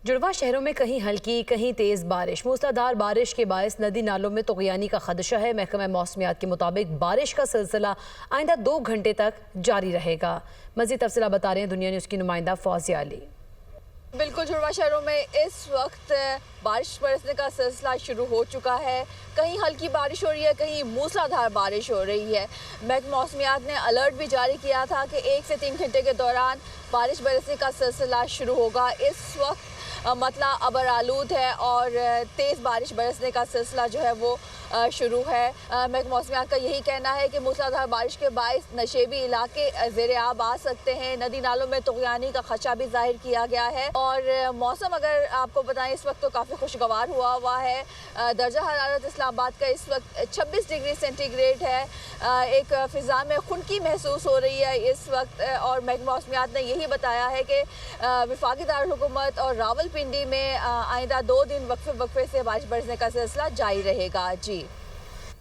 जुड़वा शहरों में कहीं हल्की कहीं तेज बारिश। मूसलाधार बारिश के बायस नदी नालों में तगयानी का खदशा है। महकमा मौसमियात के मुताबिक बारिश का सिलसिला आइंदा 2 घंटे तक जारी रहेगा। मज़ीद तफसीलात बता रहे हैं दुनिया न्यूज़ की नुमाइंदा फौजिया अली। बिल्कुल, जुड़वा शहरों में इस वक्त बारिश बरसने का सिलसिला शुरू हो चुका है। कहीं हल्की बारिश हो रही है, कहीं मूसलाधार बारिश हो रही है। महकमा मौसमियात ने अलर्ट भी जारी किया था कि 1 से 3 घंटे के दौरान बारिश बरसने का सिलसिला शुरू होगा। इस वक्त मतला अबर आलूद है और तेज़ बारिश बरसने का सिलसिला जो है वो शुरू है। महकमा मौसमियात का यही कहना है कि मूसलाधार बारिश के बायस नशेबी इलाके ज़ेर आब आ सकते हैं। नदी नालों में तगयानी का खदशा भी जाहिर किया गया है और मौसम अगर आपको बताएं इस वक्त तो काफ़ी खुशगवार हुआ है। दर्जा हरारत इस्लामाबाद का इस वक्त 26 डिग्री सेंटीग्रेड है। एक फ़िज़ा में खुनकी महसूस हो रही है इस वक्त और महकमा मौसमियात ने यही बताया है कि वफाकी दारुल हुकूमत और रावलपिंडी में आइंदा 2 दिन वक्फे से बारिश बरसने का सिलसिला जारी रहेगा। जी।